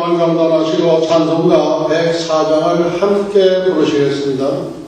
찬양을 감당하시고 찬송가 104장을 함께 부르시겠습니다.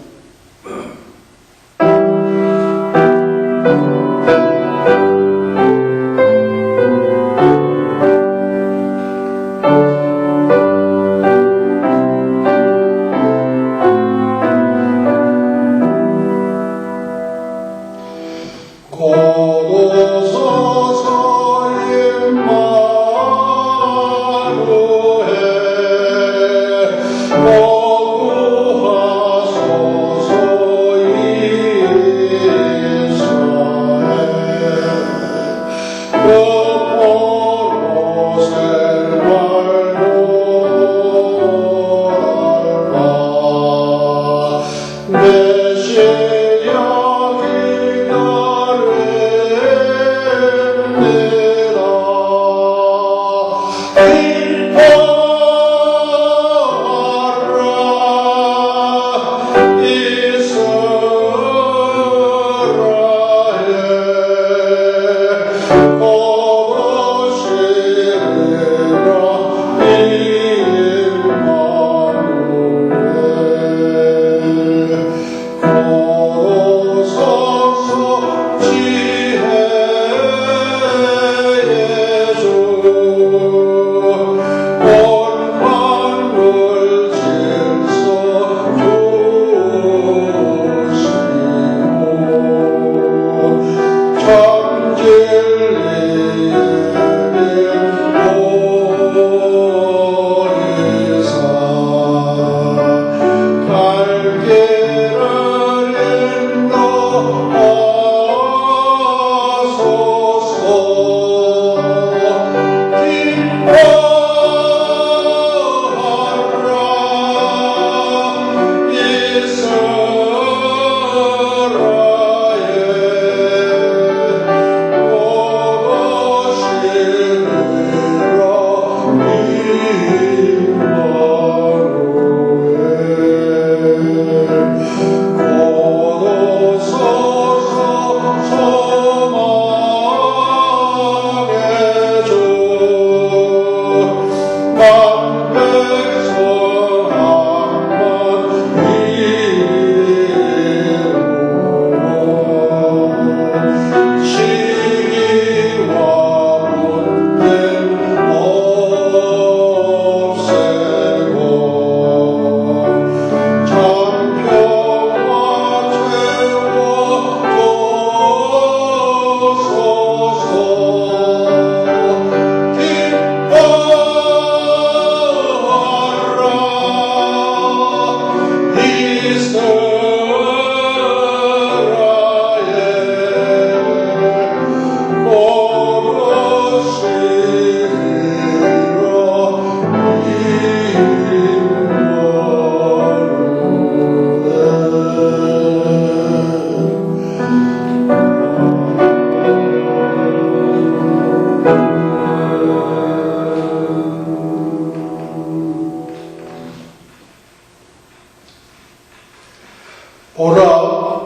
보라,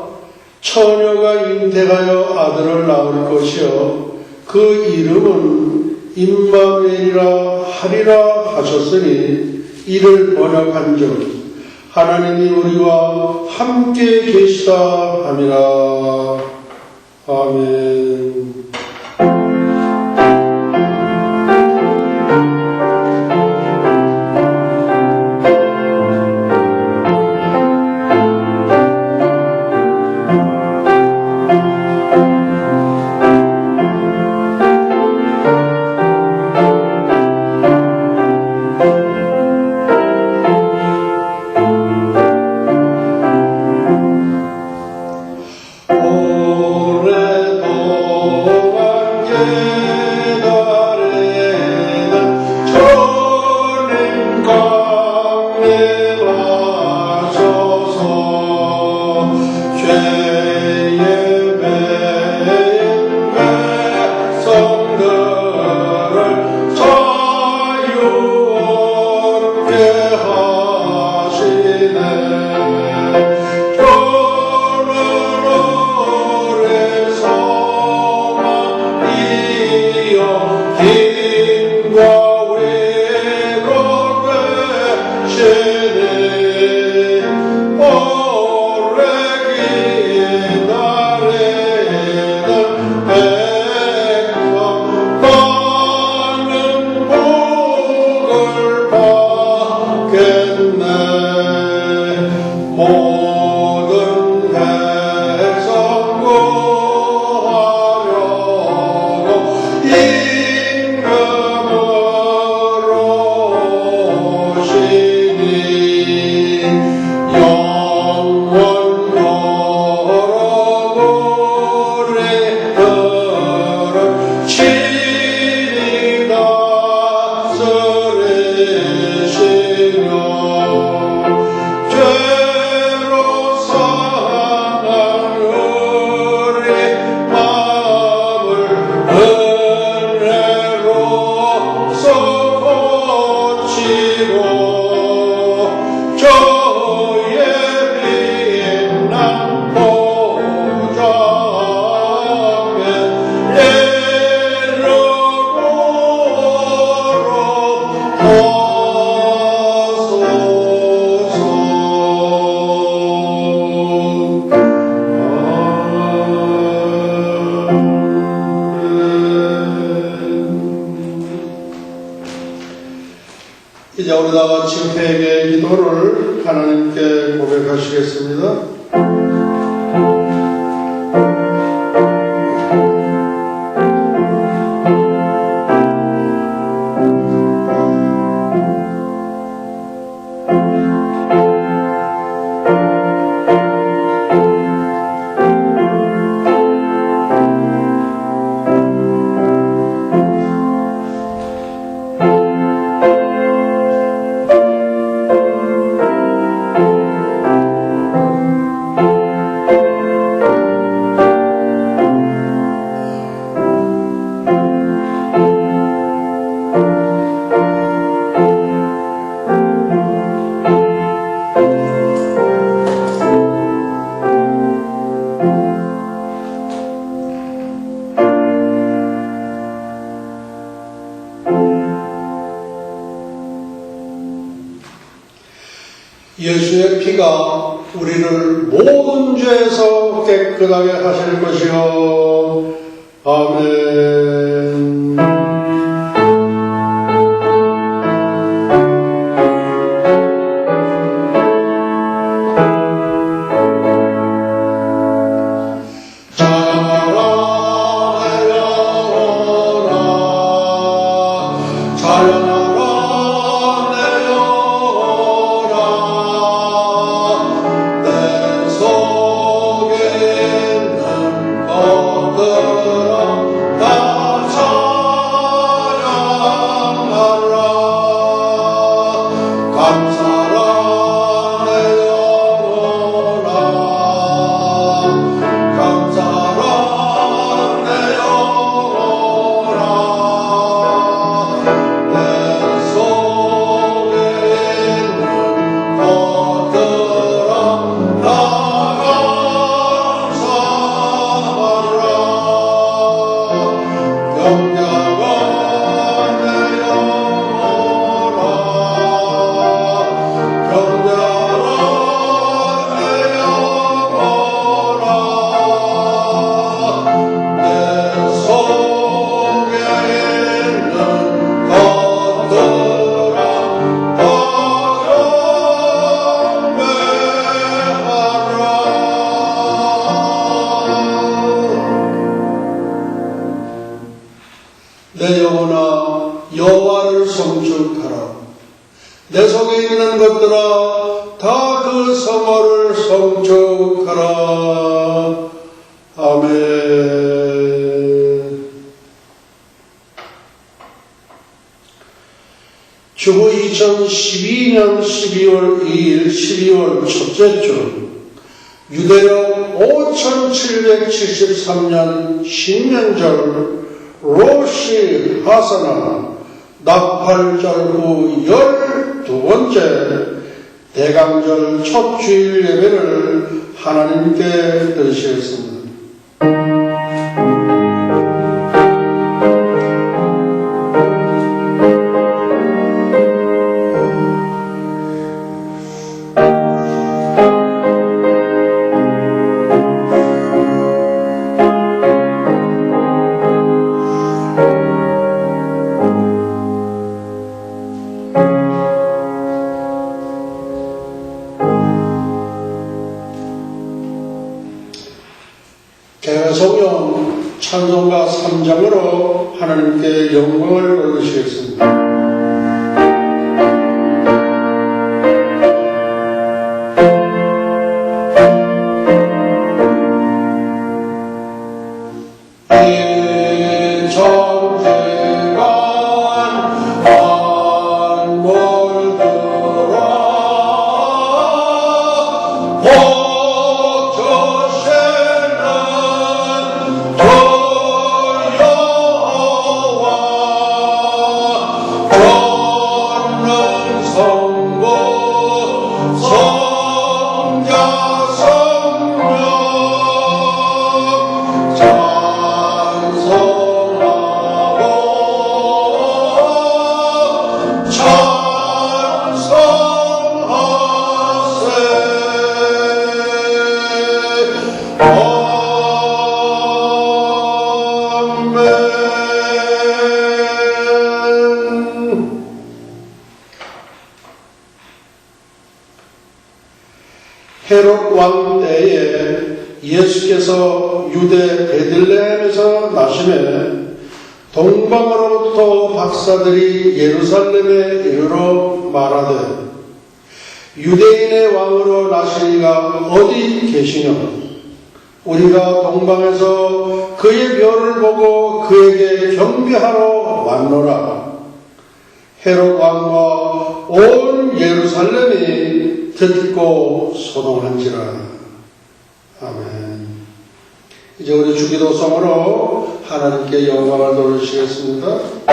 처녀가 잉태하여 아들을 낳을 것이요 그 이름은 임마누엘이라 하리라 하셨으니 이를 번역한즉 하나님이 우리와 함께 계시다 함이라. 아멘. 오래도 이제 우리 다 같이 회개 기도를 하나님께 고백하시겠습니다. 예수의 피가 우리를 모든 죄에서 깨끗하게 하실 것이요. 아멘. 내 영혼아 여호와를 성축하라. 내 속에 있는 것들아 다 그 성호를 성축하라. 아멘. 주후 2012년 12월 2일 12월 첫째 주 유대력 5773년 신년절 로시 하사나 나팔절 후 12번째 대강절 첫 주일 예배를 하나님께 드리시겠습니다. 성령 찬송가 3장으로 하나님께 영광을 돌리시겠습니다. 헤롯 왕 때에 예수께서 유대 베들레헴에서 나심에 동방으로부터 박사들이 예루살렘에 이르러 말하되 유대인의 왕으로 나시니가 어디 계시냐? 우리가 동방에서 그의 별을 보고 그에게 경배하러 왔노라. 헤롯 왕과 온 예루살렘이 듣고 소동한지라. 아멘. 이제 우리 주기도성으로 하나님께 영광을 돌리시겠습니다.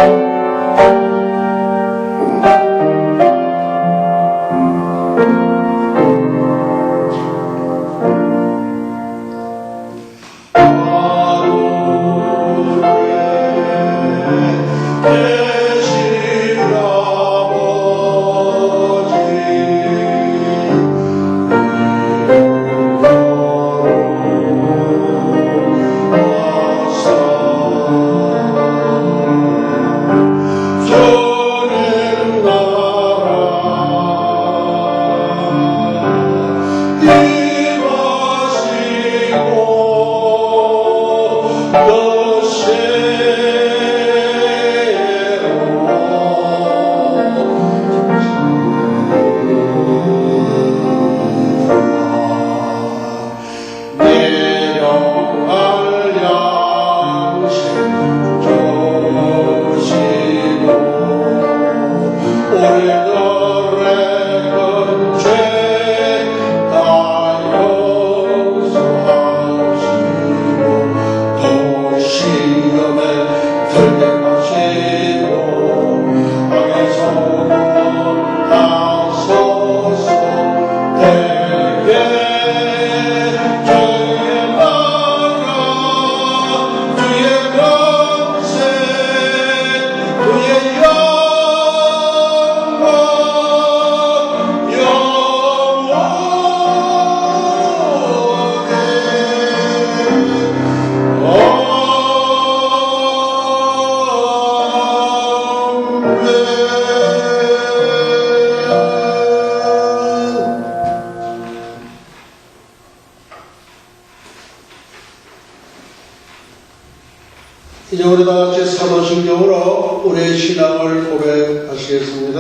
이제 우리 다 같이 사도신경으로 우리의 신앙을 고백하시겠습니다.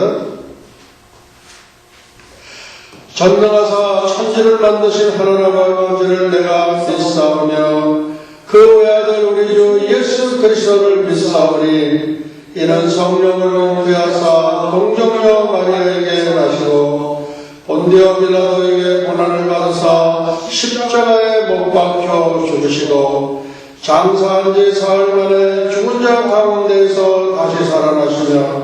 전능하사 천지를 만드신 하나님 아버지를 내가 믿사오며 그 외아들 우리 주 예수 그리스도를 믿사오니 이는 성령으로 부하사 동정녀 마리아에게 나시고 본디오 빌라도에게 고난을 받으사 십자가에 못 박혀 죽으시고 장사한 지 사흘 만에 죽은 자 가운데에서 다시 살아나시며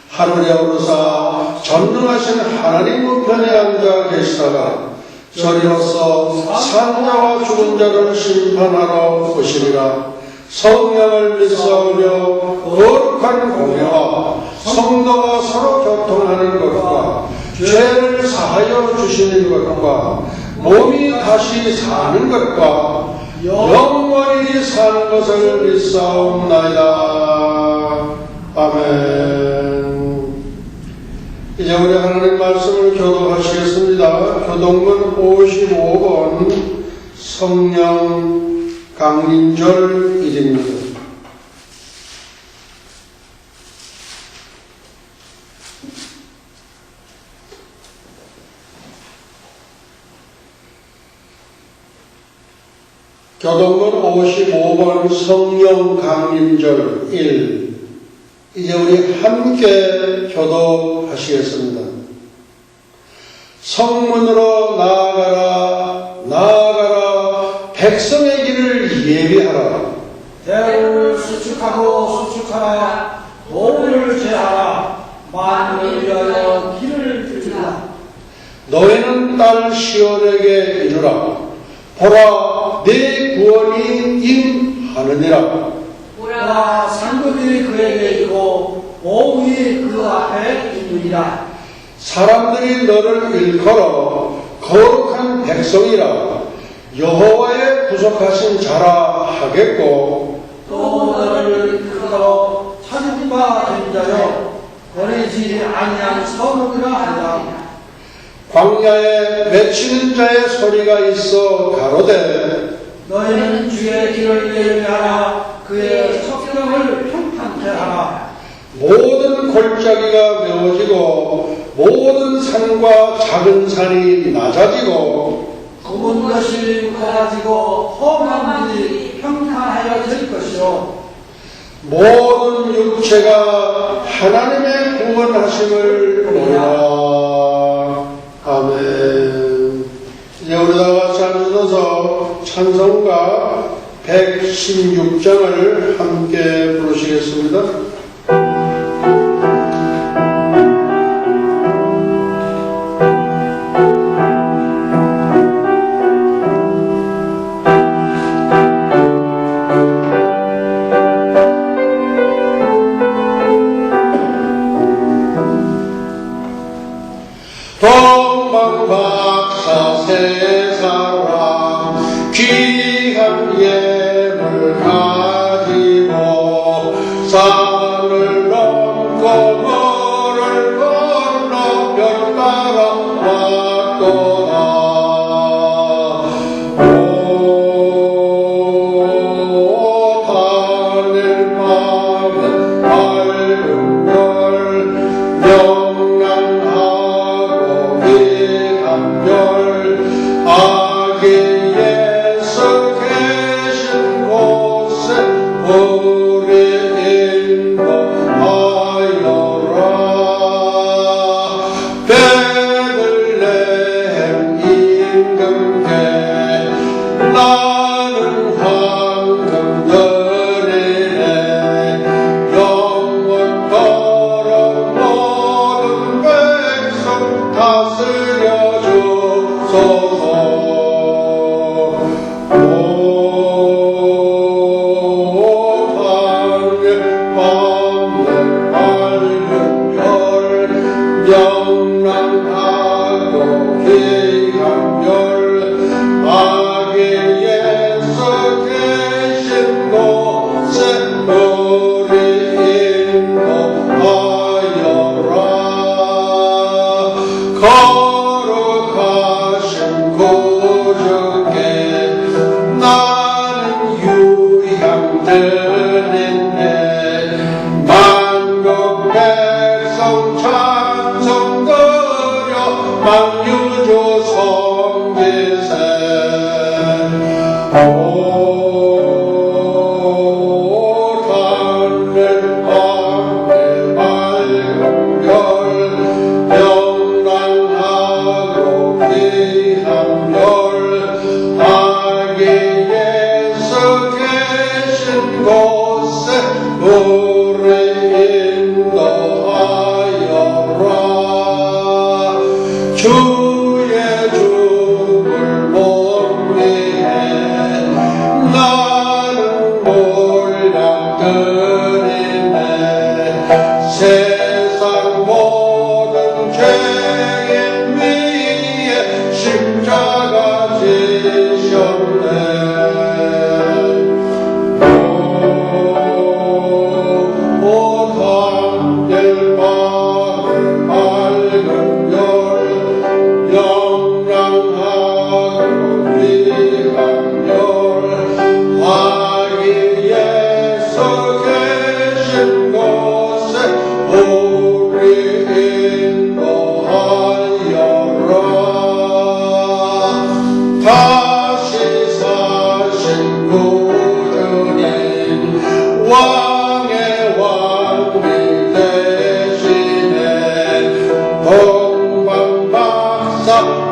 하늘에 오르사 전능하신 하나님 우편에 앉아 계시다가 저리로서 산자와 죽은 자를 심판하러 오시리라. 성령을 믿사오며 거룩한 공회와 성도가 서로 교통하는 것과 죄를 사하여 주시는 것과 몸이 다시 사는 것과 영원히 사는 것을 믿사옵나이다. 아멘. 이제 우리 하나님 말씀을 교독하시겠습니다. 교독문 55번 성령 강림절일입니다. 교동문 55번 성령 강림절 1. 이제 우리 함께 교독하시겠습니다. 성문으로 나아가라, 나아가라, 백성의 길을 예비하라. 대를 수축하고 수축하라. 도를 제하라. 만민을 위하여 길을 들라. 너희는 딸 시온에게 이르라. 보라, 내 구원이 임하느니라. 보라, 상급이 그에게 있고 보응이 그 앞에 있느니라. 사람들이 너를 일컬어 거룩한 백성이라 여호와의 구속하신 자라 하겠고, 또 너를 일컬어 찾은 바 된 자여 버리지 아니한 선업이라 하리라. 광야에 외치는 자의 소리가 있어 가로되 너희는 주의 길을 예비하라. 그의 척경을 평탄케 하라. 모든 골짜기가 메워지고 모든 산과 작은 산이 낮아지고 굽은 것이 커지고 험한 길이 평탄하여질 것이요. 모든 육체가 하나님의 구원하심을 보리라. 아멘. 이제 우리 다 같이 앉아서 찬송가 116장을 함께 부르시겠습니다. 동방박사 세 사람 귀한 예물 가지고 산을 넘고 물을 건너 별 따라 왔도다. 오 하늘 밤은 밝은 별 명랑하고 귀한 별 아기 예수 계신 곳에 우리 인도하여라. 베들레헴 임금께 나는 황금 드리네. 영원토록 모든 백성 다스려 주소서. 오 하늘 밤은 밝은 별 명랑하고 귀한 별 아기 예수 계신 곳에 우리 인도하여라. 거룩하신 곳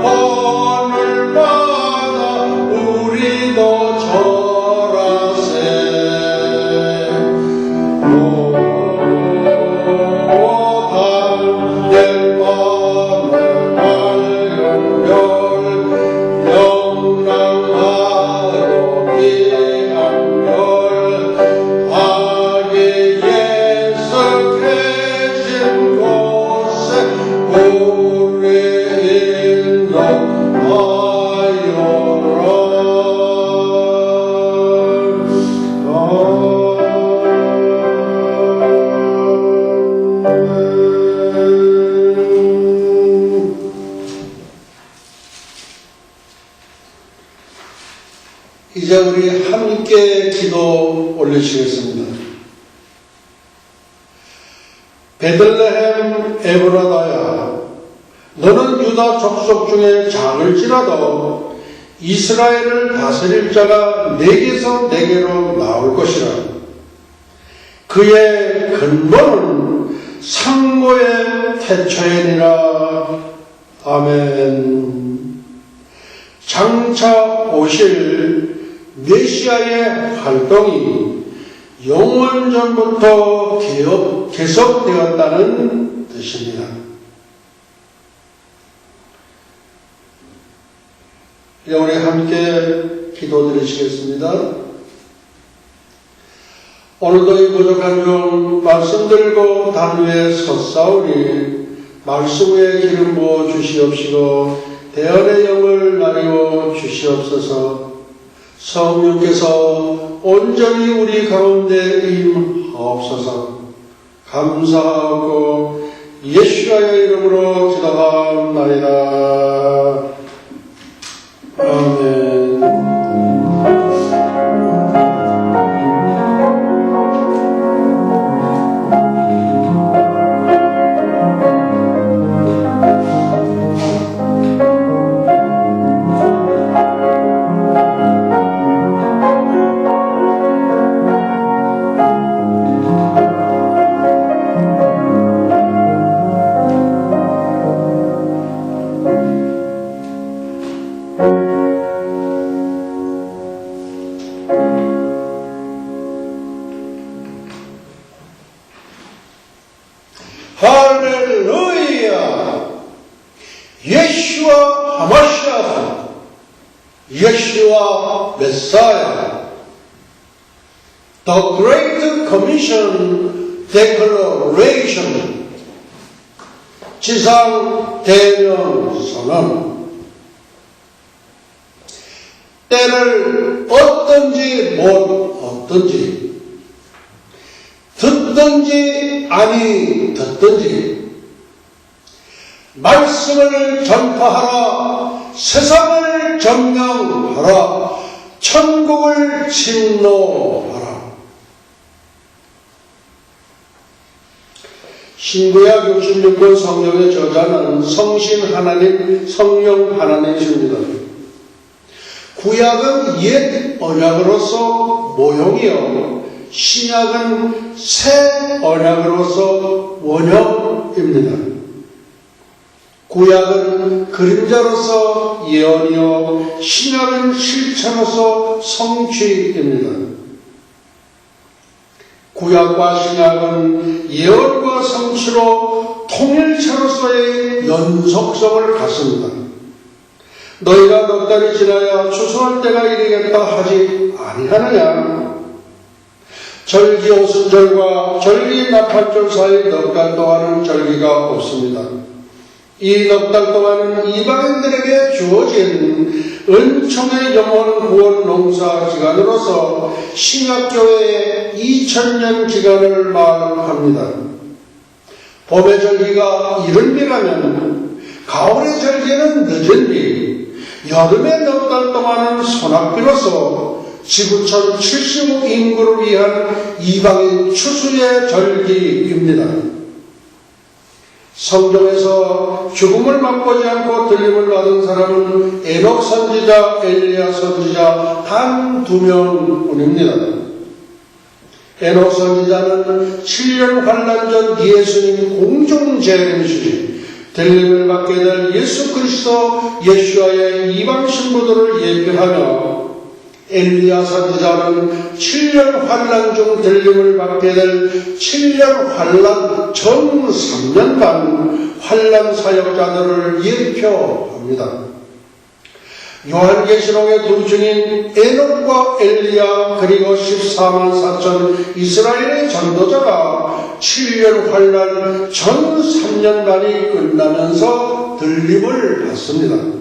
본을 받아 우리도 절하세. 달랠 밤의 밝은 별 영랑하고 귀한 별 하게 예석해진 곳에 우리 이제 우리 함께 기도 올리시겠습니다. 베들레헴 에브라다야, 너는 유다 족속 중에 작을지라도 이스라엘을 다스릴 자가 내게서 내게로 나올 것이라. 그의 근본은 상고의 태초에니라. 아멘. 장차 오실 메시아의 활동이 영원전부터 계속되었다는 뜻입니다. 우리 함께 기도드리시겠습니다. 오늘도 이 부족한 중 말씀 들고 단 위에 섰사오니 말씀 위에 기름 부어 주시옵시고 대언의 영을 나누어 주시옵소서. 성령께서 온전히 우리 가운데 임하옵소서. 감사하고 예수의 이름으로 기도하옵나이다. 아멘. 할렐루야! 예수와 하마시아, 예수와 메사야. The Great Commission Declaration, 지상 대면 선언. 때를 얻든지 못 얻든지, 듣든지 아니 듣든지 말씀을 전파하라. 세상을 점령하라. 천국을 침노하라. 신구약 66권 성경의 저자는 성신 하나님, 성령 하나님이십니다. 구약은 옛 언약으로서 모형이요, 신약은 새 언약으로서 원형입니다. 구약은 그림자로서 예언이요, 신약은 실체로서 성취입니다. 구약과 신약은 예언과 성취로 통일체로서의 연속성을 갖습니다. 너희가 넉 달이 지나야 추수할 때가 이르겠다 하지 아니하느냐? 절기 오순절과 절기 나팔절 사이 넉 달 동안은 절기가 없습니다. 이 넉 달 동안은 이방인들에게 주어진 은총의 영원 구원 농사 기간으로서 신약교회의 2000년 기간을 말합니다. 봄의 절기가 이른비라면 가을의 절기는 늦은비, 여름의 넉 달 동안은 소낙비로서 지구촌 70억 인구를 위한 이방인 추수의 절기입니다. 성경에서 죽음을 맛보지 않고 들림을 받은 사람은 에녹 선지자, 엘리야 선지자 단 2명뿐입니다. 에녹 선지자는 7년 환란 전 예수님 공중 재림시에 들림을 받게 될 예수 그리스도 예수와의 이방 신부들을 예표하며 엘리야 선지자는 7년 환란 중 들림을 받게 될 7년 환란 전 3년간 환란 사역자들을 예표합니다. 요한계시록의 두 증인 에녹과 엘리야 그리고 14만 4천 이스라엘의 전도자가 7년 환란 전 3년간이 끝나면서 들림을 받습니다.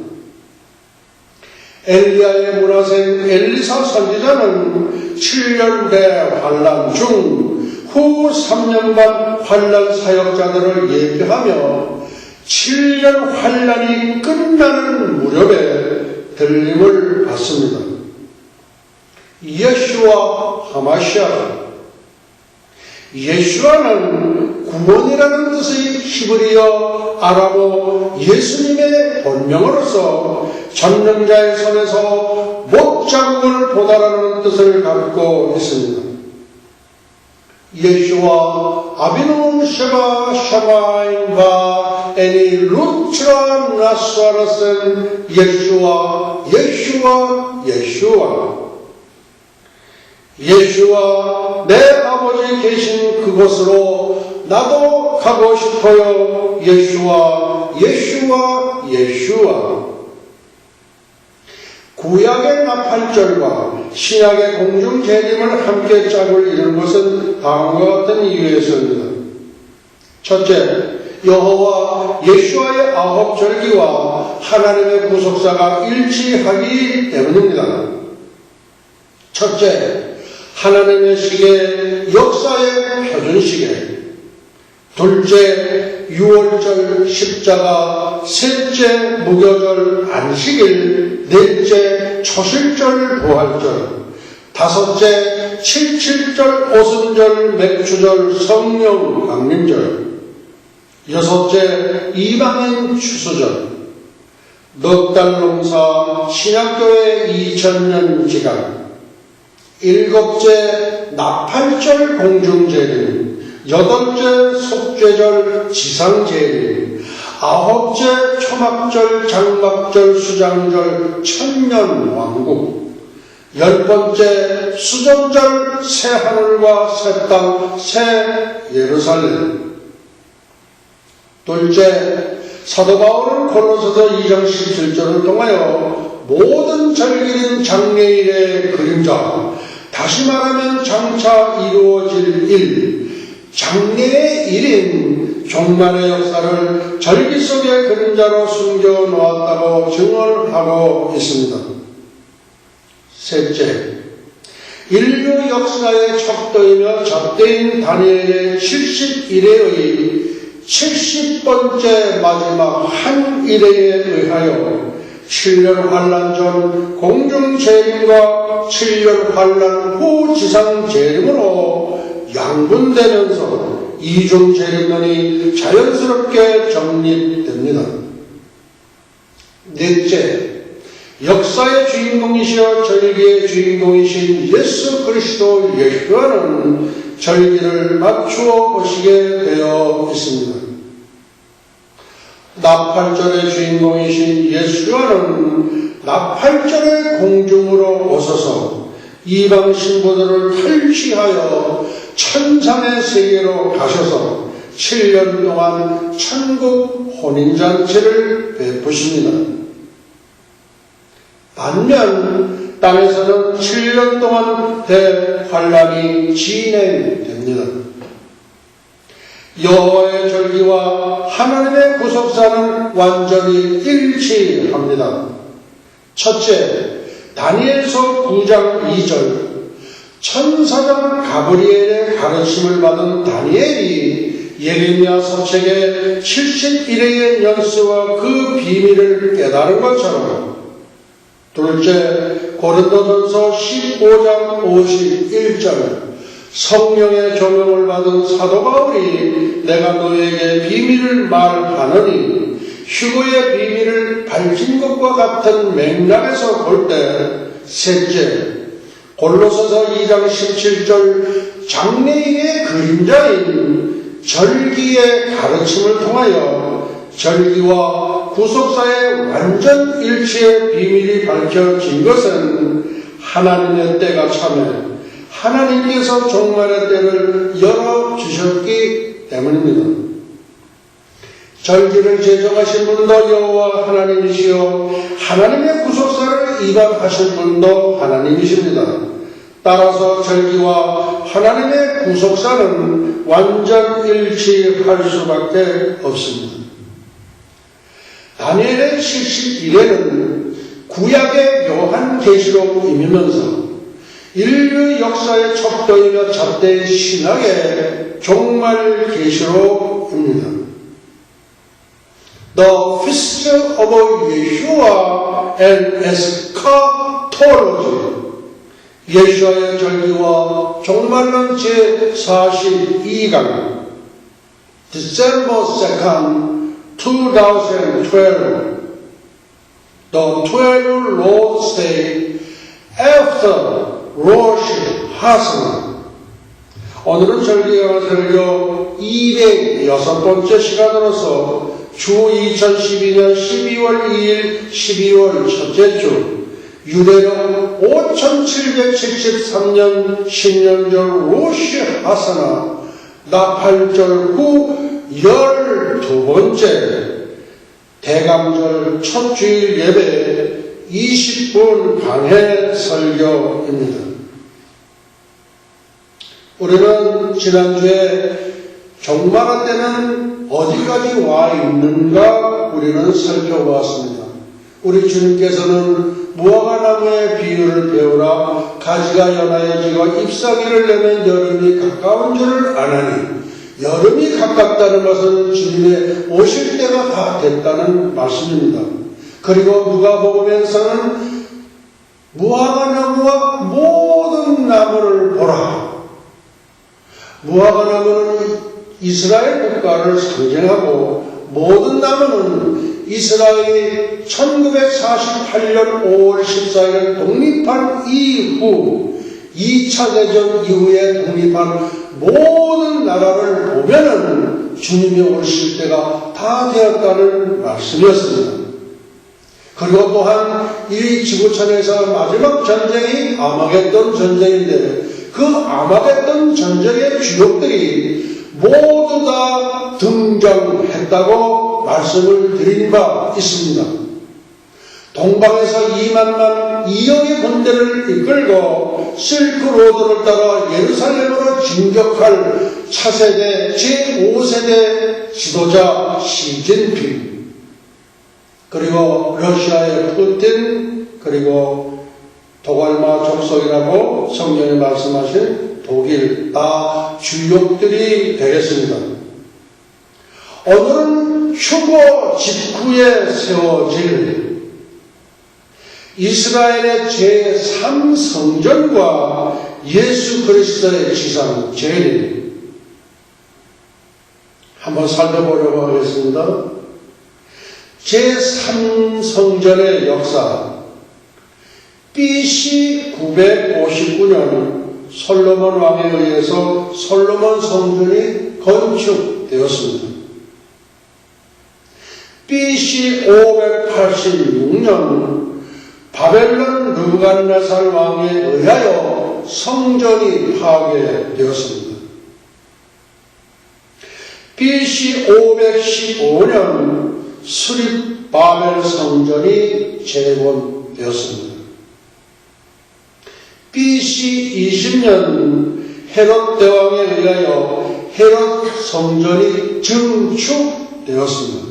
엘리야의 문화생 엘리사 선지자는 7년 대환란 중 후 3년간 환란 사역자들을 예표하며 7년 환란이 끝나는 무렵에 들림을 받습니다. 예슈와 하마시아. 예슈아는 구원이라는 뜻의 히브리어 아람어 예수님의 본명으로서 전능자의 손에서 못장군을 보다라는 뜻을 갖고 있습니다. 예슈아 아비노 샤바 샤마인바 애니 루트라 나스아라센 예슈아 예수와 내 아버지 계신 그곳으로 나도 가고 싶어요. 예수와 구약의 나팔절과 신약의 공중재림을 함께 짝을 이룬 것은 다음과 같은 이유에서입니다. 첫째, 여호와 예수와의 9절기와 하나님의 구속사가 일치하기 때문입니다. 첫째, 하나님의 시계, 역사의 표준시계. 둘째, 유월절 십자가. 셋째, 무교절 안식일. 넷째, 초실절 부활절. 다섯째, 칠칠절 오순절 맥주절 성령 강림절. 여섯째, 이방인 추수절. 넉 달 농사 신약교회 2000년 기간. 일곱째 나팔절 공중재림, 여덟째 속죄절 지상재림, 아홉째 초막절 장막절 수장절 천년왕국, 열번째 수전절 새하늘과 새 땅 새 예루살렘. 둘째, 사도 바울은 고린도서 2장 17절을 통하여 모든 절기는 장래일의 그림자, 다시 말하면 장차 이루어질 일, 장래의 일인 종말의 역사를 절기 속의 그림자로 숨겨놓았다고 증언하고 있습니다. 셋째, 인류 역사의 척도이며 접대인 다니엘의 71회의 70번째 마지막 한 일회에 의하여 7년 환란 전 공중재림과 7년 환란 후 지상재림으로 양분되면서 이중재림론이 자연스럽게 정립됩니다. 넷째, 역사의 주인공이시여 절기의 주인공이신 예수 그리스도 예수와는 절기를 맞추어 보시게 되어 있습니다. 나팔절의 주인공이신 예수와는 나팔절의 공중으로 오셔서 이방 신부들을 탈취하여 천상의 세계로 가셔서 7년 동안 천국 혼인잔치를 베푸십니다. 반면 땅에서는 7년 동안 대환란이 진행됩니다. 여호와의 절기와 하나님의 구속사는 완전히 일치합니다. 첫째, 다니엘서 9장 2절. 천사장 가브리엘의 가르침을 받은 다니엘이 예레미야 서책의 71회의 연수와 그 비밀을 깨달은 것처럼, 둘째, 고린도전서 15장 51절. 성령의 조명을 받은 사도 바울이 내가 너에게 비밀을 말하느니 휴거의 비밀을 밝힌 것과 같은 맥락에서 볼 때, 셋째, 골로새서 2장 17절 장래일의 그림자인 절기의 가르침을 통하여 절기와 구속사의 완전 일치의 비밀이 밝혀진 것은 하나님의 때가 참에 하나님께서 종말의 때를 열어주셨기 때문입니다. 절기를 제정하신 분도 여호와 하나님이시요 하나님의 구속사를 이방하신 분도 하나님이십니다. 따라서 절기와 하나님의 구속사는 완전 일치할 수밖에 없습니다. 다니엘의 70일에는 구약의 묘한 계시록임이면서 인류 역사의 척도이며 잣대의 신학의 종말 계시록입니다. The Feast of Yeshua and Eschatology, 예수와의 절기와 종말론 제42강, December 2nd, 2012, The 12 Lord's Day after Rosh Hashanah. 오늘은 절기가 설교 206번째 시간으로서 주 2012년 12월 2일 12월 첫째 주 유대령 5773년 신년절 로시 하사나 나팔절 후 12번째 대감절 첫 주일 예배 20분 강해 설교입니다. 우리는 지난주에 종말의 때는 어디까지 와 있는가 우리는 살펴보았습니다. 우리 주님께서는 무화과나무의 비유를 배우라 가지가 연하여지고 잎사귀를 내면 여름이 가까운 줄을 아나니, 여름이 가깝다는 것은 주님의 오실 때가 다 됐다는 말씀입니다. 그리고 누가복음에서는 무화과나무와 모든 나무를 보라. 무화과나무는 이스라엘 국가를 상징하고 모든 나무는 이스라엘이 1948년 5월 14일 독립한 이후 2차 대전 이후에 독립한 모든 나라를 보면은 주님이 오실 때가 다 되었다는 말씀이었습니다. 그리고 또한 이 지구촌에서 마지막 전쟁이 아마겟돈 전쟁인데 그 아마겟돈 전쟁의 주역들이 모두 다 등장했다고 말씀을 드린 바 있습니다. 동방에서 2만만 2억의 군대를 이끌고 실크로드를 따라 예루살렘으로 진격할 차세대 제5세대 지도자 시진핑, 그리고 러시아의 푸틴, 그리고 도갈마 족속이라고 성경에 말씀하신 독일, 다 주역들이 되겠습니다. 오늘은 휴거 직후에 세워질 이스라엘의 제3성전과 예수 그리스도의 지상 재림 한번 살펴보려고 하겠습니다. 제3성전의 역사, BC 959년 솔로몬 왕에 의해서 솔로몬 성전이 건축되었습니다. BC 586년 바벨론 느부갓네살 왕에 의하여 성전이 파괴되었습니다. BC 515년 수립 바벨 성전이 재건되었습니다. BC 20년 헤롯 대왕에 의하여 헤롯 성전이 증축되었습니다.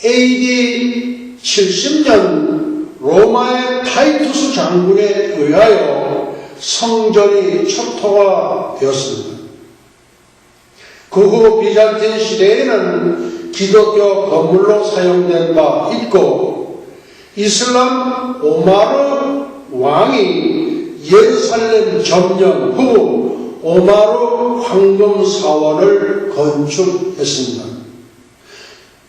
AD 70년 로마의 타이투스 장군에 의하여 성전이 초토화 되었습니다. 그 후 비잔틴 시대에는 기독교 건물로 사용된 바 있고, 이슬람 오마르 왕이 예루살렘 점령 후 오마르 황금 사원을 건축했습니다.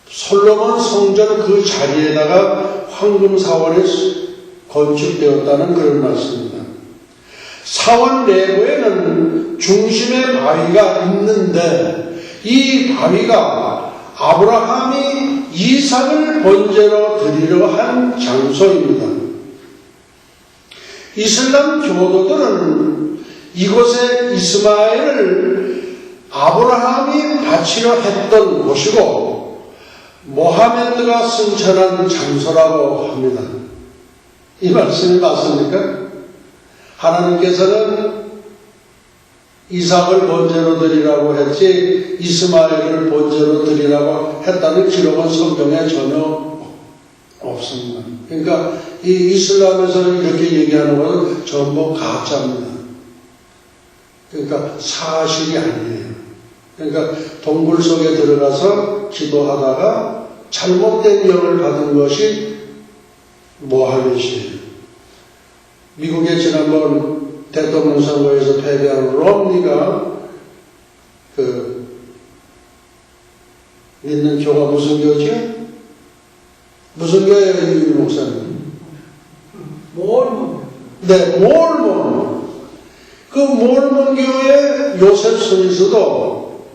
솔로몬 성전 그 자리에다가 황금 사원이 건축되었다는 그런 말씀입니다. 사원 내부에는 중심의 바위가 있는데 이 바위가 아브라함이 이삭을 번제로 드리려 한 장소입니다. 이슬람 교도들은 이곳에 이스마엘을 아브라함이 바치려 했던 곳이고 모하메드가 승천한 장소라고 합니다. 이 말씀이 맞습니까? 하나님께서는 이삭을 번제로 드리라고 했지 이스마엘을 번제로 드리라고 했다는 기록은 성경에 전혀 없습니다. 그러니까 이 이슬람에서 이렇게 얘기하는 것은 전부 가짜입니다. 그러니까 사실이 아니에요. 그러니까 동굴 속에 들어가서 기도하다가 잘못된 영을 받은 것이 모하메드예요. 미국에 지난번 대통령 선거에서 패배한 롬니가 믿는 교가 무슨 교지? 무슨 교회예요, 이 목사님? 몰몬. 네, 몰몬. 그 몰몬 교회 요셉 스미스도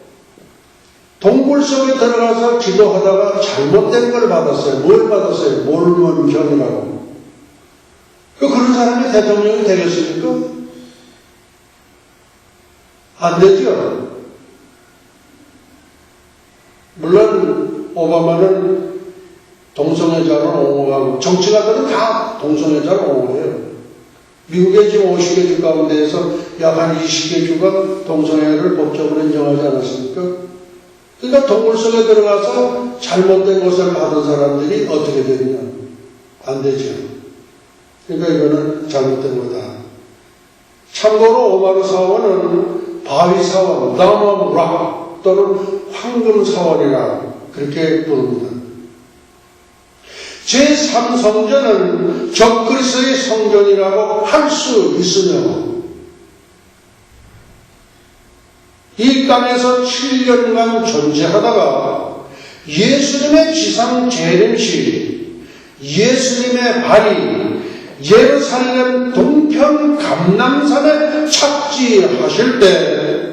동굴 속에 들어가서 기도하다가 잘못된 걸 받았어요. 뭘 받았어요? 몰몬경이라고. 그런 사람이 대통령이 되겠습니까? 안 되죠. 물론 오바마는 동성애자를 옹호하고 정치가들은 다 동성애자를 옹호해요. 미국의 지금 50개 주 가운데에서 약 한 20개 주가 동성애를 법적으로 인정하지 않았습니까? 그러니까 동굴 속에 들어가서 잘못된 것을 받은 사람들이 어떻게 되느냐? 안 되죠. 그러니까 이거는 잘못된 거다. 참고로 오마르 사원은 바위 사원, 나무락 또는 황금 사원이라 그렇게 부릅니다. 제3성전은 적그리스도의 성전이라고 할 수 있으며 이 땅에서 7년간 존재하다가 예수님의 지상 재림시 예수님의 발이 예루살렘 동편 감람산에 착지하실 때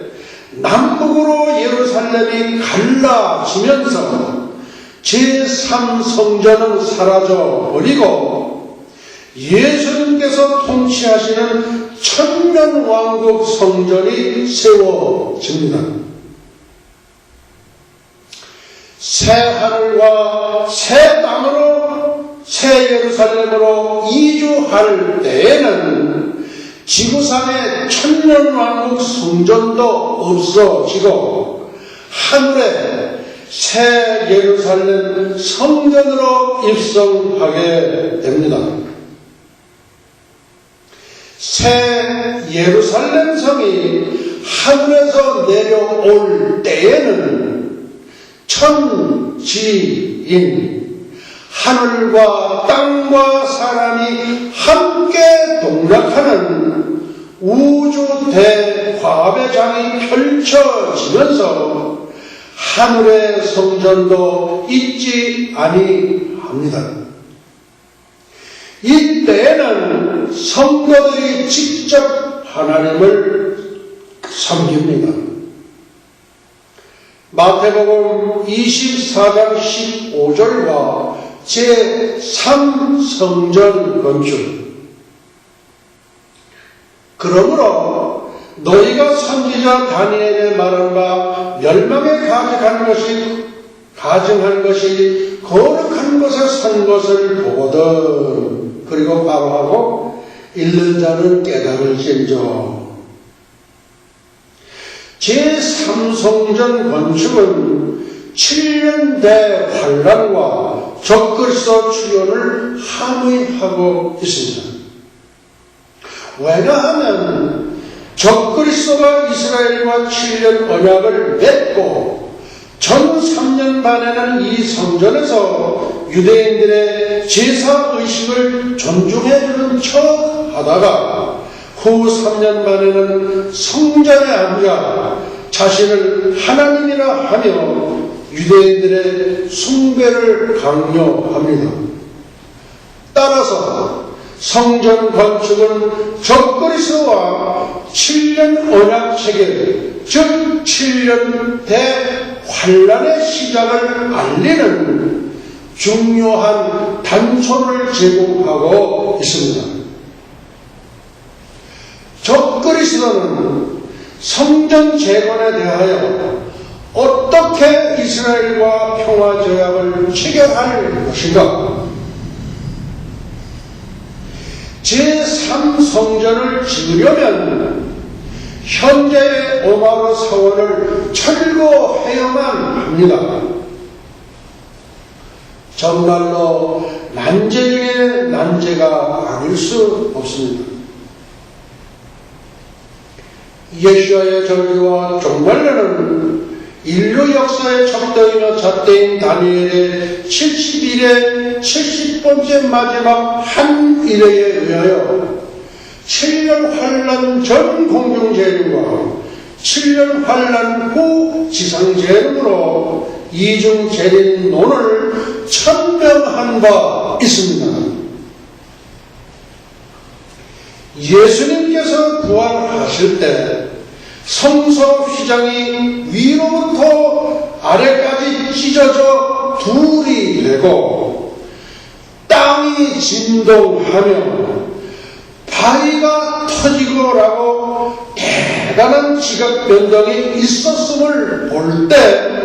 남북으로 예루살렘이 갈라지면서 제3성전은 사라져버리고 예수님께서 통치하시는 천년왕국 성전이 세워집니다. 새 하늘과 새 땅으로 새 예루살렘으로 이주할 때에는 지구상에 천년왕국 성전도 없어지고 하늘에 새 예루살렘 성전으로 입성하게 됩니다. 새 예루살렘 성이 하늘에서 내려올 때에는 천지인 하늘과 땅과 사람이 함께 동락하는 우주 대화합의 장이 펼쳐지면서 하늘의 성전도 잊지 아니합니다. 이때에는 성도들이 직접 하나님을 섬깁니다. 마태복음 24장 15절과 제3성전 건축. 그러므로 너희가 선지자 다니엘에 말한 바 멸망에 가증한 것이 거룩한 곳에 선 것을 보거든. 그리고 바로 하고 읽는 자는 깨달을진저. 제3성전 건축은 7년 대환란과 적그리스도 출현을 함의하고 있습니다. 왜냐하면 적그리스도가 이스라엘과 7년 언약을 맺고 전 3년 반에는 이 성전에서 유대인들의 제사의식을 존중해주는 척 하다가 후 3년 만에는 성전에 앉아 자신을 하나님이라 하며 유대인들의 숭배를 강요합니다. 따라서 성전 건축은 적그리스도와 7년 언약 체계, 즉 7년 환란의 시작을 알리는 중요한 단초를 제공하고 있습니다. 적그리스도는 성전 재건에 대하여 어떻게 이스라엘과 평화 조약을 체결할 것인가? 제3성전을 지으려면 현재의 오마르 사원을 철거해야만 합니다. 정말로 난제 중에 난제가 아닐 수 없습니다. 예수와의 절기와 종말론은 인류 역사의 척도이며 잣대인 다니엘의 70일의 70번째 마지막 한 일에 의하여 7년 환란 전 공중재림과 7년 환란 후 지상재림으로 이중재림론을 천명한 바 있습니다. 예수님께서 부활하실 때 성서 휘장이 위로부터 아래까지 찢어져 둘이 되고 땅이 진동하며 바위가 터지고라고 대단한 지각 변동이 있었음을 볼 때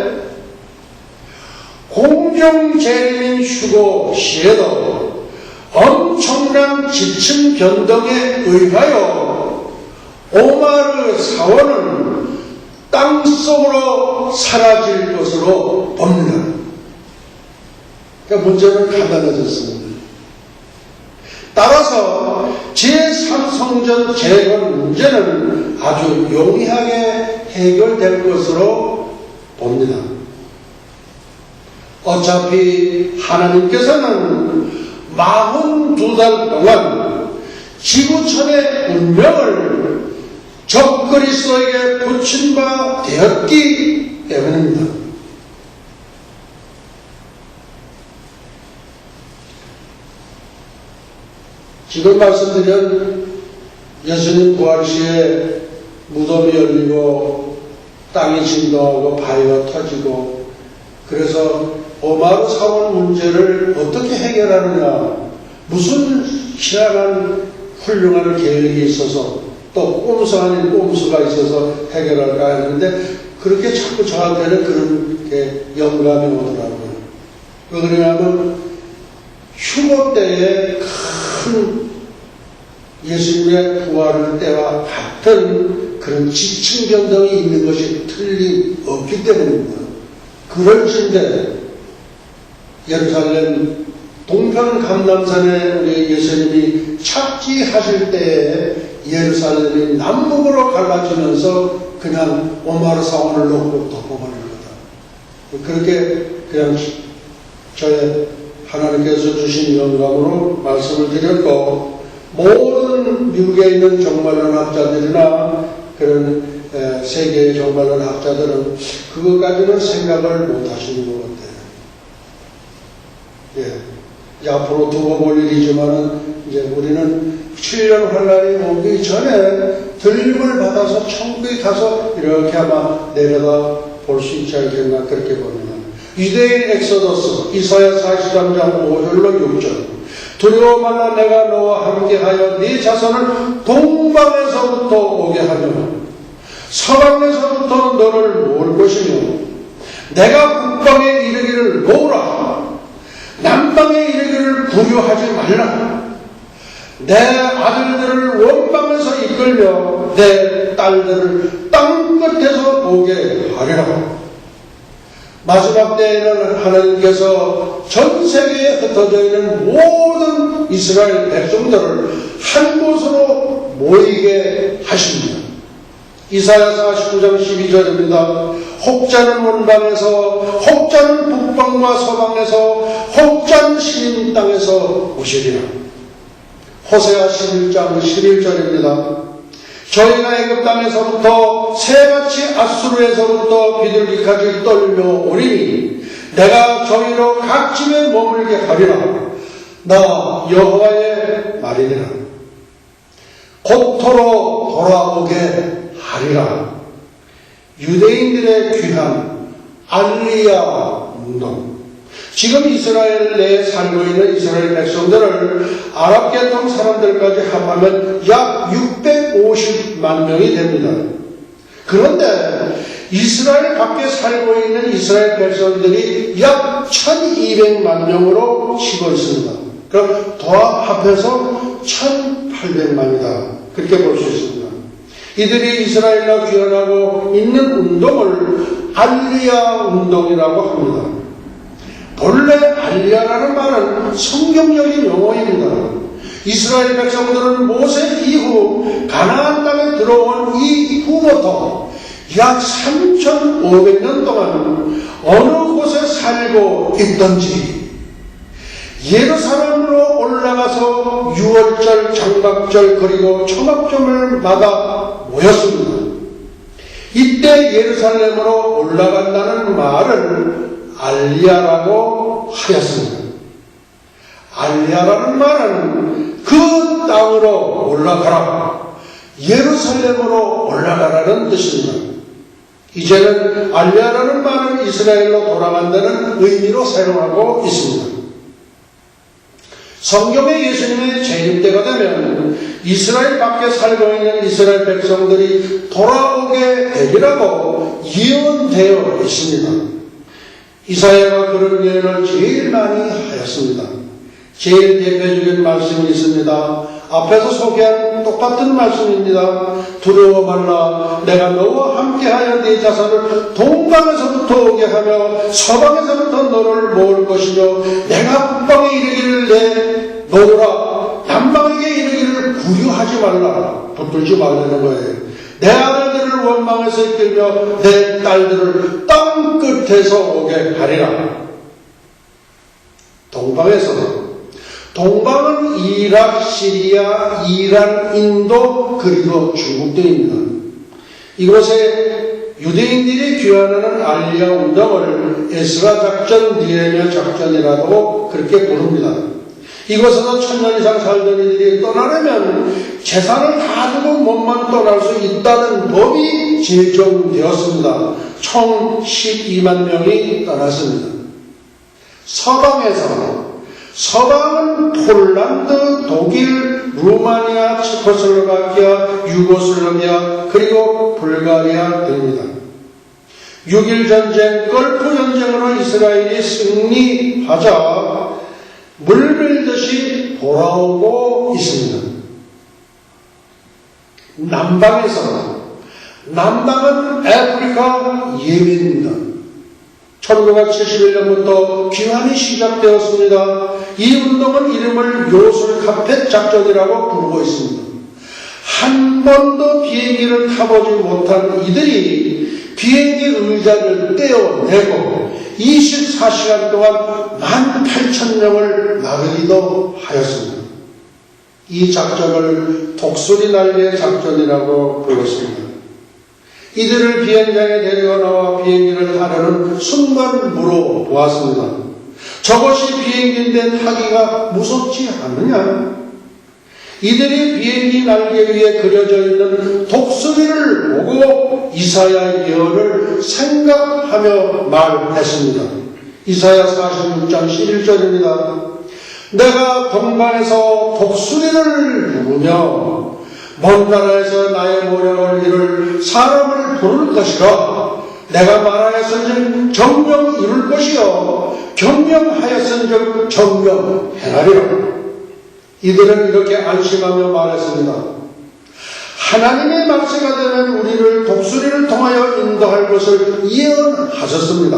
공중재림인 휴거 시에도 엄청난 지층 변동에 의하여 오마르 사원은 땅속으로 사라질 것으로 봅니다. 그러니까 문제는 간단해졌습니다. 따라서 제3성전 재건 문제는 아주 용이하게 해결될 것으로 봅니다. 어차피 하나님께서는 42달 동안 지구촌의 운명을 적그리스도에게 붙인 바 되었기 때문입니다. 지금 말씀드린 예수님 부활 시에 무덤이 열리고 땅이 진동하고 바위가 터지고 그래서 오마르 사원 문제를 어떻게 해결하느냐, 무슨 희한한 훌륭한 계획이 있어서 또 꼼수 아닌 꼼수가 있어서 해결할까 했는데 그렇게 자꾸 저한테는 그렇게 영감이 오더라고요. 왜 그러냐면 휴거 때에 큰 예수님의 부활 때와 같은 그런 지층 변동이 있는 것이 틀림없기 때문입니다. 그럴진데 예루살렘 동편 감람산에 우리 예수님이 착지하실 때에 예루살렘이 남북으로 갈라지면서 그냥 오마르 사원을 놓고 덮어버린 거다. 그렇게 그냥 저의 하나님께서 주신 영감으로 말씀을 드렸고, 모든 미국에 있는 정말론 학자들이나 그런 세계의 정말론 학자들은 그것까지는 생각을 못 하시는 것 같아요. 예. 앞으로 두고 볼 일이지만은 이제 우리는 7년 환란이 오기 전에 들림을 받아서 천국에 가서 이렇게 아마 내려다 볼 수 있지 않겠나 그렇게 봅니다. 유대인 엑소더스 이사야 43장 5절로 6절 두려워 말라 내가 너와 함께하여 네 자손을 동방에서부터 오게 하며 서방에서부터 너를 모을 것이며 내가 북방에 이르기를 모으라 남방에 이르기를 부유하지 말라 내 아들들을 원방에서 이끌며 내 딸들을 땅끝에서 오게 하리라. 마지막 때에는 하나님께서 전 세계에 흩어져 있는 모든 이스라엘 백성들을 한 곳으로 모이게 하십니다. 이사야 49장 12절입니다. 혹자는 원방에서 혹자는 북방과 서방에서 혹자는 시린 땅에서 오시리라. 호세아 11장 11절입니다. 저희가 애굽 땅에서부터 새같이 아수르에서부터 비둘기까지 떨며 오리니 내가 저희로 각 집에 머물게 하리라. 나 여호와의 말이니라. 곧토로 돌아오게 하리라. 유대인들의 귀한 알리야 운동. 지금 이스라엘 내에 살고 있는 이스라엘 백성들을 아랍 계통 사람들까지 합하면 약 650만 명이 됩니다. 그런데 이스라엘 밖에 살고 있는 이스라엘 백성들이 약 1200만 명으로 치고 있습니다. 그럼 합해서 1800만이다. 그렇게 볼 수 있습니다. 이들이 이스라엘로 귀환하고 있는 운동을 알리야 운동이라고 합니다. 본래 알리야라는 말은 성경적인 용어입니다. 이스라엘 백성들은 모세 이후 가나안 땅에 들어온 이후부터 약 3,500년 동안 어느 곳에 살고 있던지 예루살렘으로 올라가서 유월절, 장막절 그리고 초막절마다 모였습니다. 이때 예루살렘으로 올라간다는 말을 알리야라고 하였습니다. 알리야라는 말은 그 땅으로 올라가라, 예루살렘으로 올라가라는 뜻입니다. 이제는 알리야라는 말은 이스라엘로 돌아간다는 의미로 사용하고 있습니다. 성경에 예수님의 재림때가 되면 이스라엘 밖에 살고 있는 이스라엘 백성들이 돌아오게 되리라고 예언되어 있습니다. 이사야가 그런 예언을 제일 많이 하였습니다. 제일 대표적인 말씀이 있습니다. 앞에서 소개한 똑같은 말씀입니다. 두려워 말라. 내가 너와 함께하여 네 자손을 동방에서부터 오게 하며 서방에서부터 너를 모을 것이며 내가 북방에 이르기를 내 놓으라. 남방에게 이르기를 구류하지 말라. 붙들지 말라는 거예요. 내 아들들을 원망에서 이끌며 내 딸들을 땅 끝에서 오게 하리라. 동방은 이락, 시리아, 이란, 인도, 그리고 중국 등입니다. 이곳에 유대인들이 귀환하는 알리야 운동을 에스라 작전, 니에미야 작전이라고 그렇게 부릅니다. 이곳에서 1000년 이상 살던 이들이 떠나려면 재산을 다 두고 몸만 떠날 수 있다는 법이 제정되었습니다. 총 12만 명이 떠났습니다. 서방은 폴란드, 독일, 루마니아, 체코슬로바키아, 유고슬라비아, 그리고 불가리아 등입니다. 6.1 전쟁, 걸프 전쟁으로 이스라엘이 승리하자 물밀듯이 돌아오고 있습니다. 남방은 아프리카 예멘입니다. 1971년부터 귀환이 시작되었습니다. 이 운동은 이름을 요술 카펫 작전이라고 부르고 있습니다. 한 번도 비행기를 타보지 못한 이들이 비행기 의자를 떼어내고 24시간 동안 18,000명을 나르기도 하였습니다. 이 작전을 독수리 날개 작전이라고 불렀습니다. 이들을 비행장에 데리고 나와 비행기를 타려는 순간 물어보았습니다. 저것이 비행기인데 타기가 무섭지 않느냐? 이들이 비행기 날개 위에 그려져 있는 독수리를 보고 이사야 예언을 생각하며 말했습니다. 이사야 46장 11절입니다. 내가 동방에서 독수리를 부르며 먼 나라에서 나의 모략을 이룰 사람을 부를 것이라. 내가 말하였은즉 정명 이룰 것이요 경명하였은즉 정명 행하리라. 이들은 이렇게 안심하며 말했습니다. 하나님의 말세가 되면 우리를 독수리를 통하여 인도할 것을 예언하셨습니다.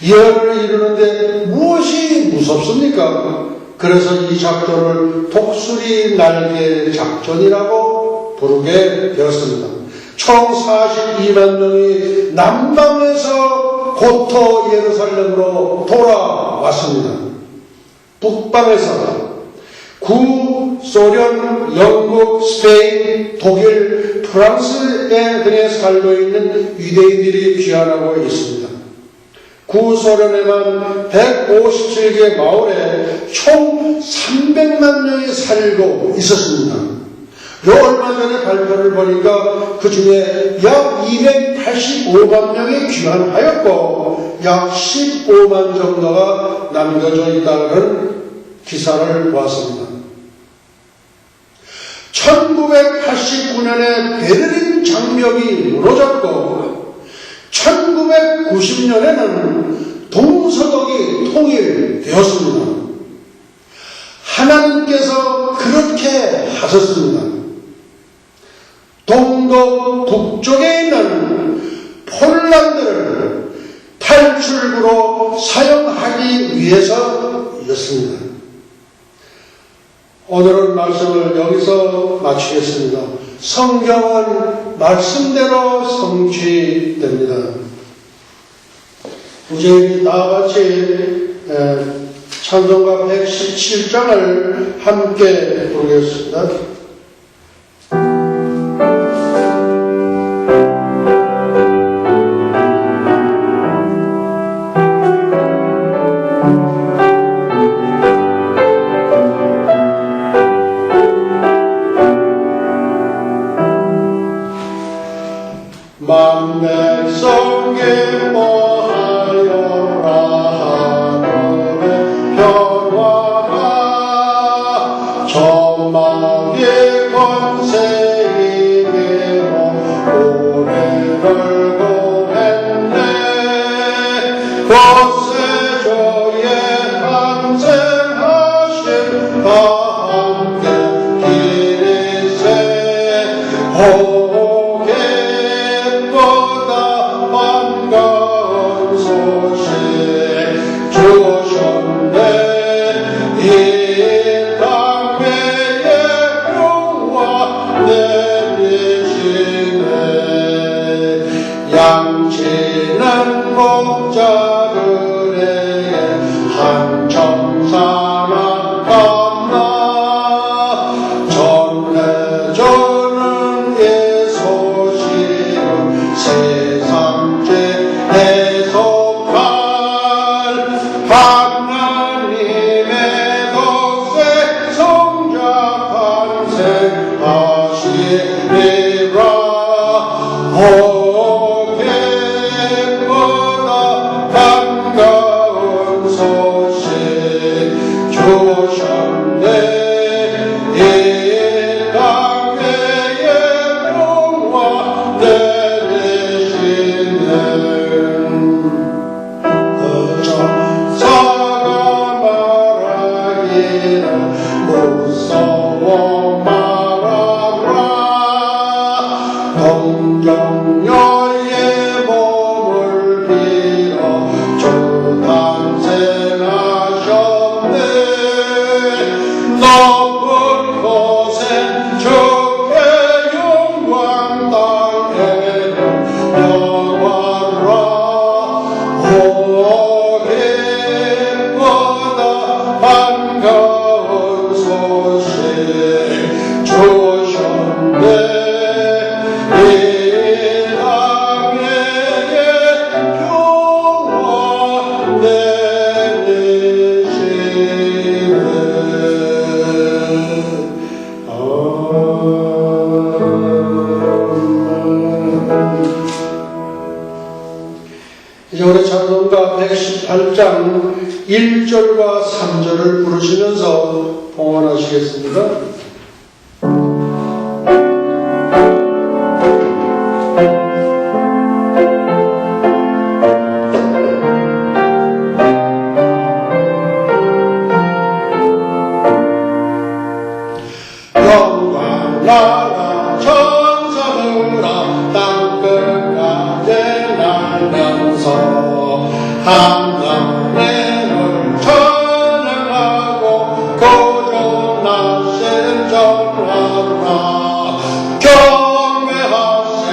예언을 이루는데 무엇이 무섭습니까? 그래서 이 작전을 독수리 날개 작전이라고 부르게 되었습니다. 총 42만 명이 남방에서 고토 예루살렘으로 돌아왔습니다. 북방에서 구소련, 영국, 스페인, 독일, 프랑스 등에 살고 있는 유대인들이 귀환하고 있습니다. 구소련에만 157개 마을에 총 300만 명이 살고 있었습니다. 얼마 전에 발표를 보니까 그 중에 약 285만 명이 귀환하였고 약 15만 정도가 남겨져 있다는 기사를 보았습니다. 1989년에 베를린 장벽이 무너졌고 1990년에는 동서독이 통일되었습니다. 하나님께서 그렇게 하셨습니다. 동독 북쪽에 있는 폴란드를 탈출구로 사용하기 위해서였습니다. 오늘은 말씀을 여기서 마치겠습니다. 성경은 말씀대로 성취됩니다. 이제 다 같이 찬송가 117장을 함께 부르겠습니다. 만백성에 뭐하여라 하늘의 평화가 전망의 권세이기로 고래를 고했네. 권세조의 항생하신 다 함께 기리세 반가운 소식 주셨네. 이 땅에 영화 내리시네. 양치는 목자들에게 한 청사나 깜나 전해주는 이 소식은 세상 해석할 하나님의 덕세 성자 탄생하시리라. 기쁘다 반가운 소식 주셨네. 이 땅에 영화 내리시네. 사가 말하기를 무서워 말아라. 동정녀의 몸을 빌어 주 탄생하셨네. 높은 곳에 주의 영광 땅에는 영화라. 기쁘다 반가운 소식 주셨네. 이 땅에 평화 내리시네. 이제 우리 찬송가 118장 1절과 3절을 부르시면서 봉헌하시겠습니다. 영광 나라 천사들아 땅끝까지 날면서 하나님을 찬양하고 구원하신 전하라. 경배하세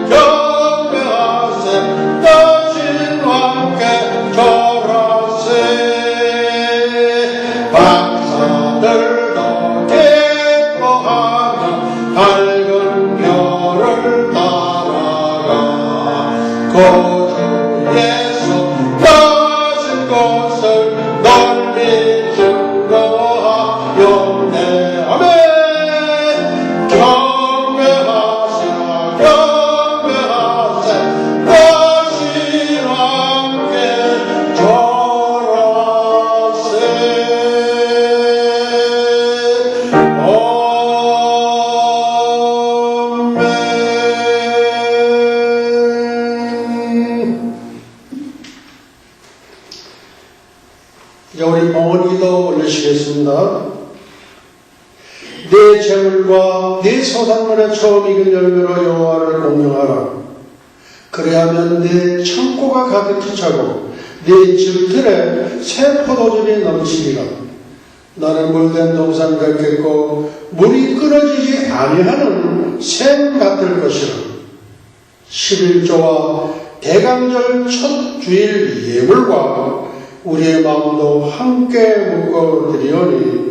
경배하세 다신 함께 절하세. 박사들도 기뻐하며 밝은 별을 따라가 구주 예수 가신 곳을 널리 증거하였네. 아멘. 내 재물과 내 소산물의 처음 익은 열매로 여호와를 공경하라. 그래야면 내 창고가 가득히 차고 내 집들에 새 포도즙이 넘치리라. 나는 물된 동산 같겠고 물이 끊어지지 아니하는 샘 같을 것이라. 11조와 대강절 첫 주일 예물과 우리의 마음도 함께 묶어 드리오니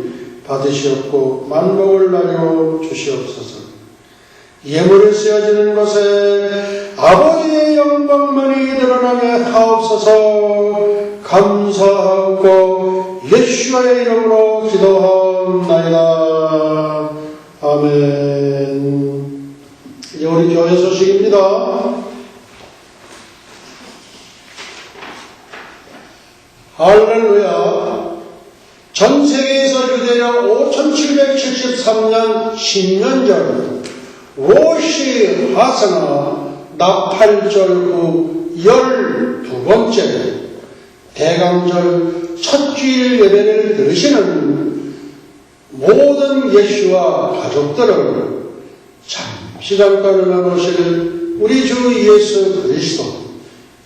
받으시옵고 만복을 나누어 주시옵소서. 예물이 쓰여지는 것에 아버지의 영광만이 드러나게 하옵소서. 감사하고 예수의 이름으로 기도하옵나이다. 아멘. 이제 우리 교회 소식입니다. 할렐루야. 전 세계에서 유대력 5773년 신년절 로시 하사나 나팔절 후 12번째 대강절 첫 주일 예배를 들으시는 모든 예수와 가족들을 잠깐 나누실 우리 주 예수 그리스도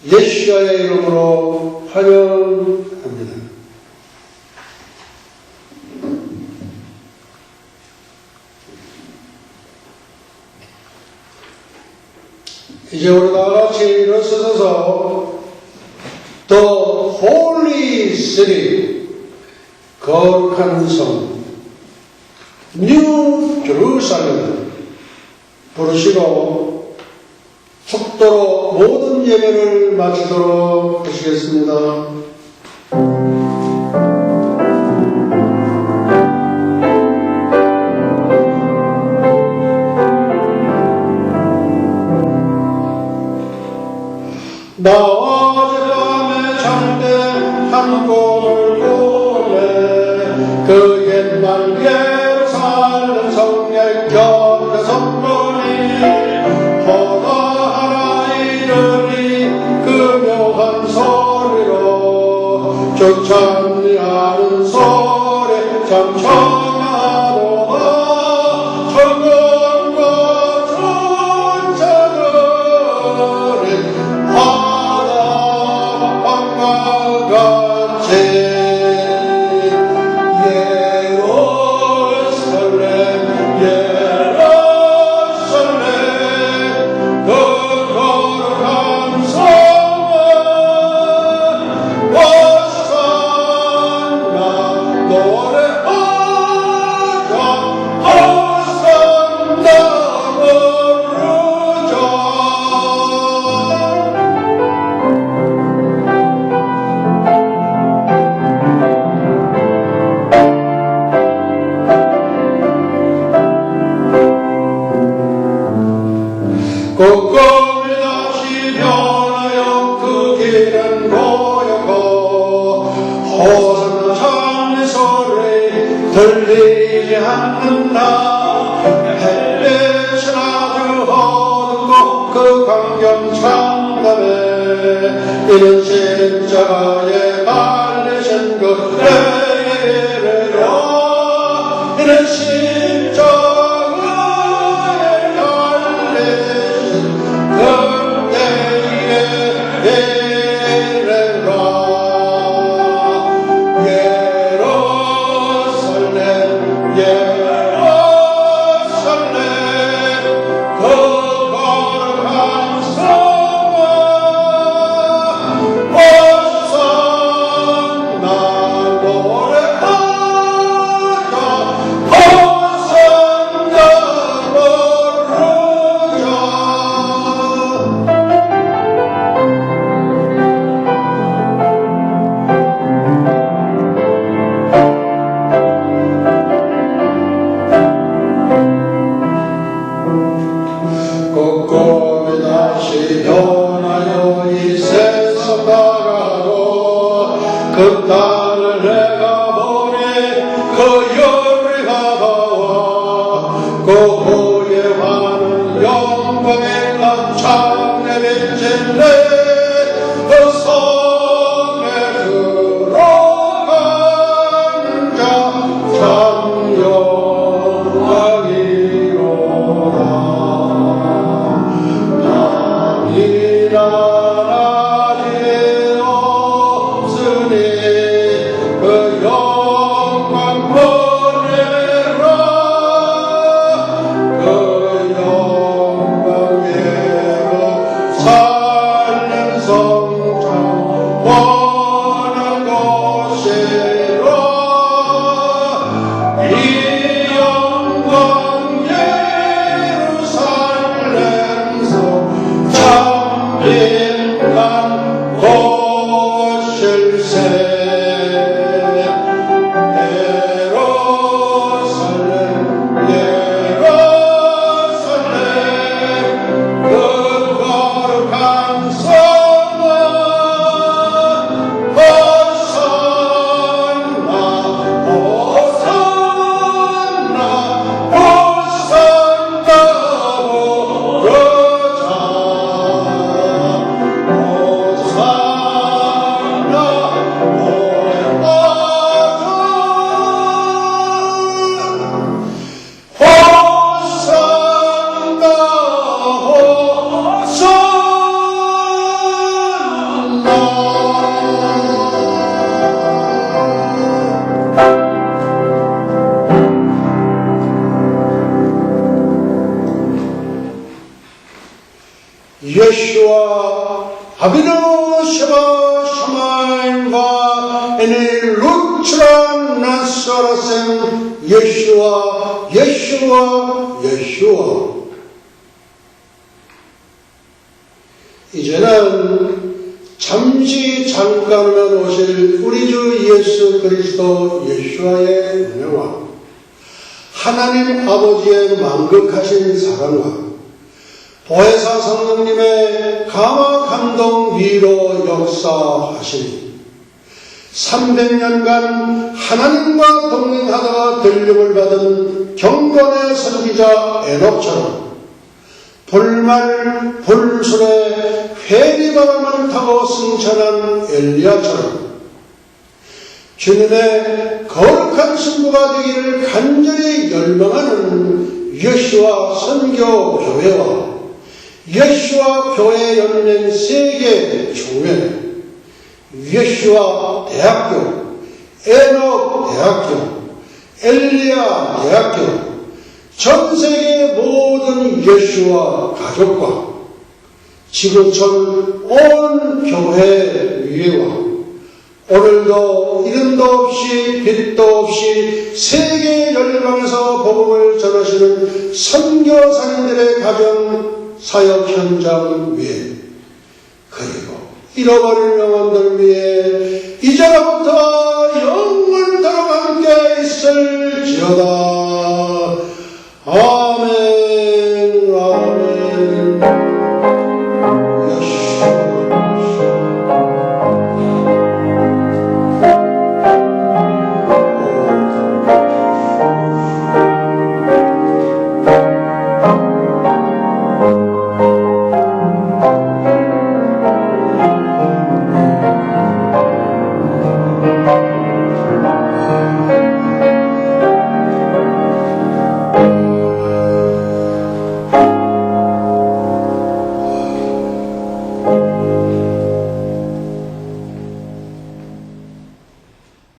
예수의 이름으로 환영합니다. 이제 우리 다같이 일어서서 The Holy City, 거룩한 성, New Jerusalem 부르시고 축도로 모든 예배를 마치도록 하시겠습니다. 나 어젯밤에 잠든 한 꿈을 꾸네. 그 옛날 예루살렘 성에 곁에서 보니 허다하라 이르니 그 묘한 소리로 쭉 찬미하는 소리 참 청하도다. 천군과 천사들이 꽃꽃이 다시 변하여 그 길은 고요고 호산나 찬미 소리 들리지 않는다. 햇빛은 아주 어둡고 그 광경 참담해. 이는 십자가에 달리신 그 예배로 이는 십자가에 꽃꽃이 다시 변하여 이 세상 다가고 그 땅을 내가 보니 그 열이 가다와 그 후에 많은 영광의 난 창내 비친네. 그 성에 들어간 자 참 영원하다. 아비노 샤바 샤마임과 에네 루트라 나사라셈 예슈와 예슈와 예슈와. 이제는 잠시 잠깐만 오실 우리 주 예수 그리스도 예수와의 은혜와 하나님 아버지의 만극하신 사랑과 보혜사 성령님의 감화 감동 위로 역사하시니 300년간 하나님과 동행하다가 들림을 받은 경건의 선지자 에녹처럼 불말 불술에 회리바람을 타고 승천한 엘리야처럼 주님의 거룩한 신부가 되기를 간절히 열망하는 예수와 선교 교회와 예수와 교회 연맹 세계 총회, 예수와 대학교, 에녹 대학교, 엘리야 대학교, 전 세계 모든 예수와 가족과 지구촌 온 교회 위에와 오늘도 이름도 없이 빛도 없이 세계 열방에서 복음을 전하시는 선교사님들의 가정 사역 현장 위에 그리고 잃어버린 영혼들 위에 이제로부터 영원토록 함께 있을지어다.